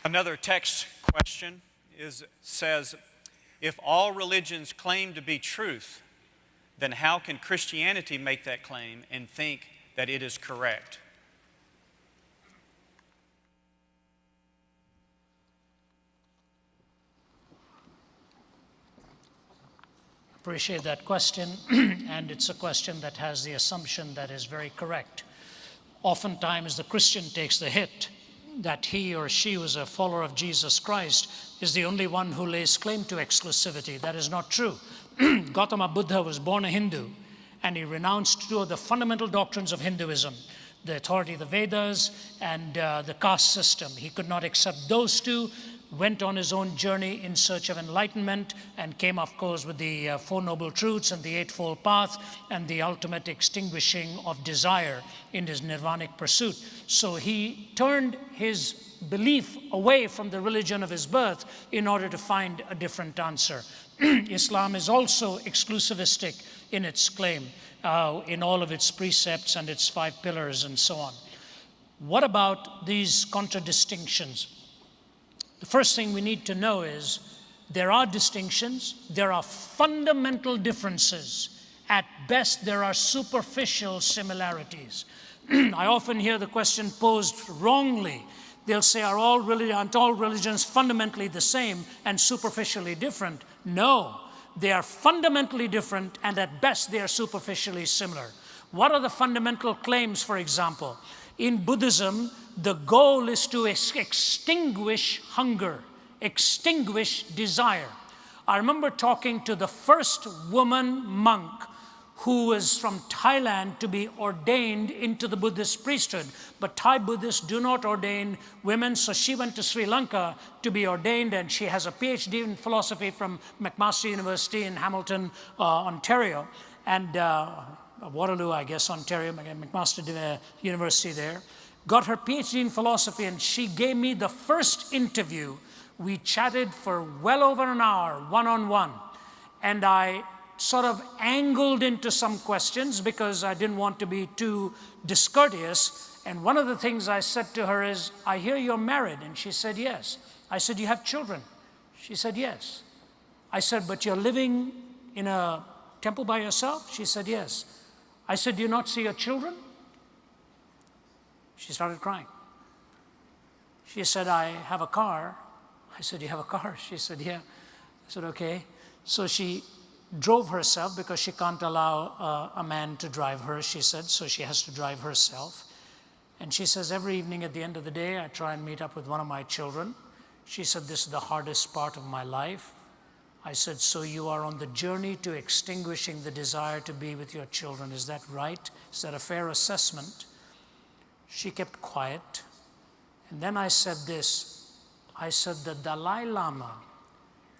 Another text question says, if all religions claim to be truth, then how can Christianity make that claim and think that it is correct? Appreciate that question, and it's a question that has the assumption that is very correct. Oftentimes the Christian takes the hit that he or she who is a follower of Jesus Christ is the only one who lays claim to exclusivity. That is not true. Gautama Buddha was born a Hindu, and he renounced two of the fundamental doctrines of Hinduism, the authority of the Vedas and the caste system. He could not accept those two, went on his own journey in search of enlightenment, and came, of course, with the Four Noble Truths and the Eightfold Path and the ultimate extinguishing of desire in his nirvanic pursuit. So he turned his belief away from the religion of his birth in order to find a different answer. Islam is also exclusivistic in its claim, in all of its precepts and its 5 pillars and so on. What about these contradistinctions? The first thing we need to know is there are distinctions, there are fundamental differences. At best, there are superficial similarities. I often hear the question posed wrongly. They'll say, aren't all religions fundamentally the same and superficially different? No, they are fundamentally different, and at best they are superficially similar. What are the fundamental claims, for example? In Buddhism, the goal is to extinguish hunger, extinguish desire. I remember talking to the first woman monk who was from Thailand to be ordained into the Buddhist priesthood. But Thai Buddhists do not ordain women, so she went to Sri Lanka to be ordained, and she has a PhD in philosophy from McMaster University in Hamilton, Ontario, and Waterloo, I guess, Ontario, McMaster University there. Got her PhD in philosophy, and she gave me the first interview. We chatted for well over an hour, one-on-one, and I sort of angled into some questions because I didn't want to be too discourteous. And one of the things I said to her is, I hear you're married. And she said, yes. I said, you have children? She said, yes. I said, but you're living in a temple by yourself? She said, yes. I said, do you not see your children? She started crying. She said, I have a car. I said, you have a car? She said, yeah. I said, okay. So she drove herself because she can't allow a man to drive her, she said, so she has to drive herself. And she says, every evening at the end of the day, I try and meet up with one of my children. She said, this is the hardest part of my life. I said, so you are on the journey to extinguishing the desire to be with your children. Is that right? Is that a fair assessment? She kept quiet. And then I said this. I said, the Dalai Lama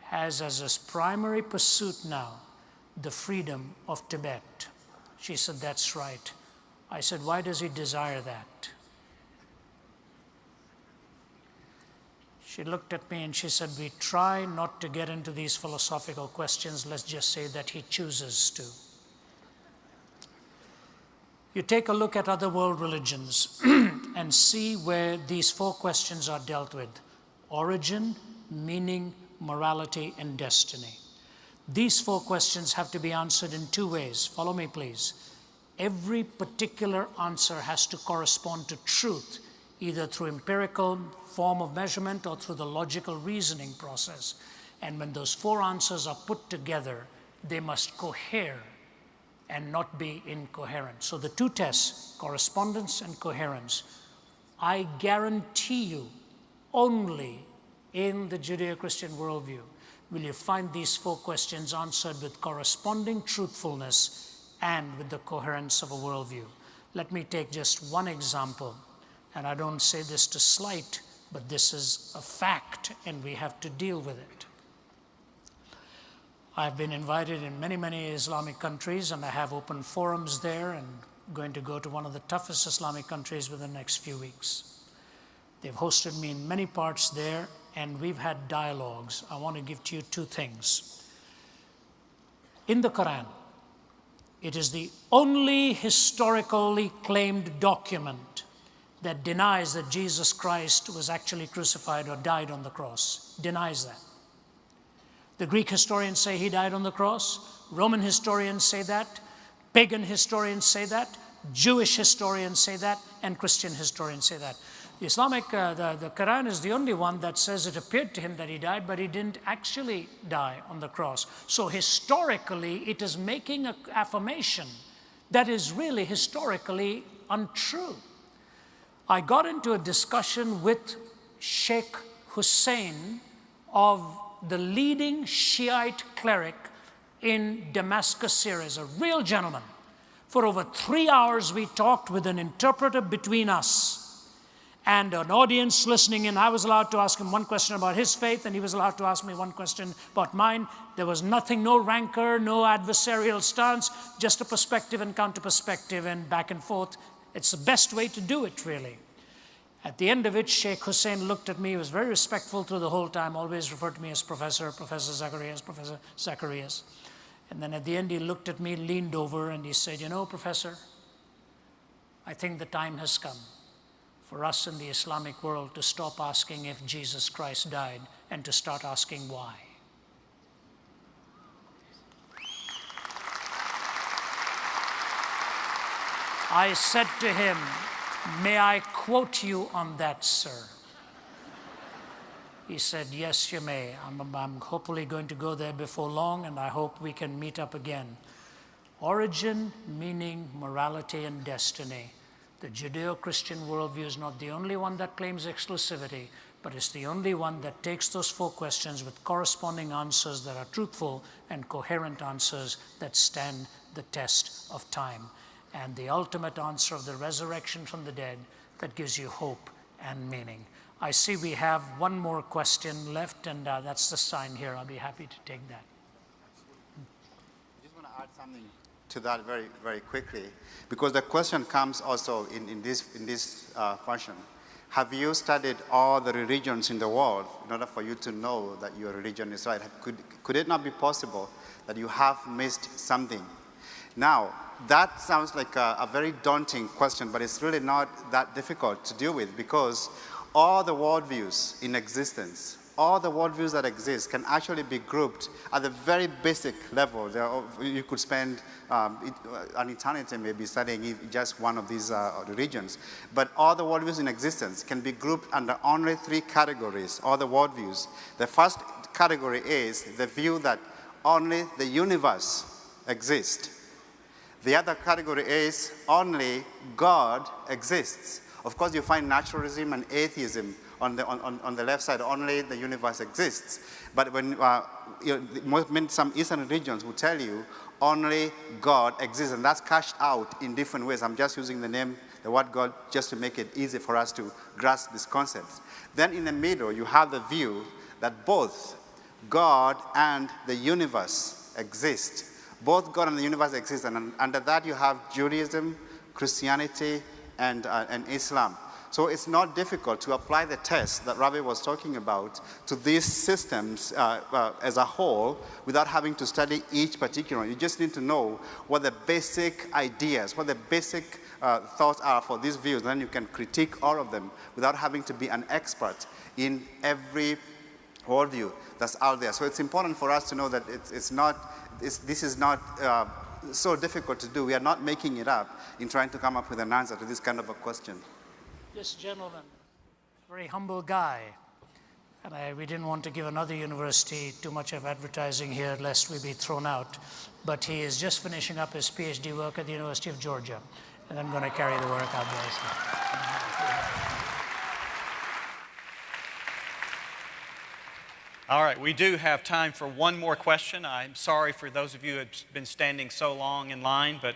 has as his primary pursuit now the freedom of Tibet. She said, that's right. I said, why does he desire that? She looked at me and she said, we try not to get into these philosophical questions. Let's just say that he chooses to. You take a look at other world religions and see where these 4 questions are dealt with: origin, meaning, morality, and destiny. These 4 questions have to be answered in 2 ways. Follow me, please. Every particular answer has to correspond to truth, either through empirical form of measurement or through the logical reasoning process. And when those 4 answers are put together, they must cohere and not be incoherent. So the 2 tests, correspondence and coherence, I guarantee you, only in the Judeo-Christian worldview will you find these 4 questions answered with corresponding truthfulness and with the coherence of a worldview. Let me take just one example, and I don't say this to slight, but this is a fact and we have to deal with it. I've been invited in many, many Islamic countries, and I have open forums there, and I'm going to go to one of the toughest Islamic countries within the next few weeks. They've hosted me in many parts there, and we've had dialogues. I want to give to you 2 things. In the Quran, it is the only historically claimed document that denies that Jesus Christ was actually crucified or died on the cross. Denies that. The Greek historians say he died on the cross. Roman historians say that. Pagan historians say that. Jewish historians say that. And Christian historians say that. The the Quran is the only one that says it appeared to him that he died, but he didn't actually die on the cross. So historically, it is making an affirmation that is really historically untrue. I got into a discussion with Sheikh Hussein of the leading Shiite cleric in Damascus, Syria, a real gentleman. For over 3 hours, we talked with an interpreter between us and an audience listening in. I was allowed to ask him one question about his faith, and he was allowed to ask me one question about mine. There was nothing, no rancor, no adversarial stance, just a perspective and counter-perspective and back and forth. It's the best way to do it, really. At the end of it, Sheikh Hussein looked at me. He was very respectful through the whole time, always referred to me as Professor Zacharias, Professor Zacharias. And then at the end, he looked at me, leaned over, and he said, "You know, Professor, I think the time has come for us in the Islamic world to stop asking if Jesus Christ died and to start asking why." I said to him, "May I quote you on that, sir?" He said, "Yes, you may. I'm hopefully going to go there before long, and I hope we can meet up again." Origin, meaning, morality, and destiny. The Judeo-Christian worldview is not the only one that claims exclusivity, but it's the only one that takes those 4 questions with corresponding answers that are truthful and coherent answers that stand the test of time. And the ultimate answer of the resurrection from the dead that gives you hope and meaning. I see we have one more question left, and that's the sign here. I'll be happy to take that. I just want to add something to that very, very quickly, because the question comes also in this fashion. Have you studied all the religions in the world in order for you to know that your religion is right? Could it not be possible that you have missed something? Now, that sounds like a very daunting question, but it's really not that difficult to deal with, because all the worldviews in existence, all the worldviews that exist can actually be grouped at the very basic level. You could spend an eternity maybe studying just one of these religions. But all the worldviews in existence can be grouped under only 3 categories, all the worldviews. The first category is the view that only the universe exists. The other category is only God exists. Of course, you find naturalism and atheism on the left side, only the universe exists. But when some Eastern religions will tell you only God exists, and that's cashed out in different ways. I'm just using the word God, just to make it easy for us to grasp these concepts. Then in the middle, you have the view that both God and the universe exist. Both God and the universe exist, and under that you have Judaism, Christianity, and Islam. So it's not difficult to apply the test that Ravi was talking about to these systems as a whole without having to study each particular one. You just need to know what the basic ideas, what the basic thoughts are for these views. Then you can critique all of them without having to be an expert in every worldview that's out there. So it's important for us to know that this is not so difficult to do. We are not making it up in trying to come up with an answer to this kind of a question. This gentleman, very humble guy, and we didn't want to give another university too much of advertising here lest we be thrown out, but he is just finishing up his PhD work at the University of Georgia, and I'm going to carry the work out there. All right, we do have time for one more question. I'm sorry for those of you who have been standing so long in line, but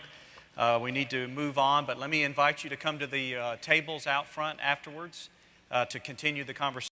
we need to move on. But let me invite you to come to the tables out front afterwards to continue the conversation.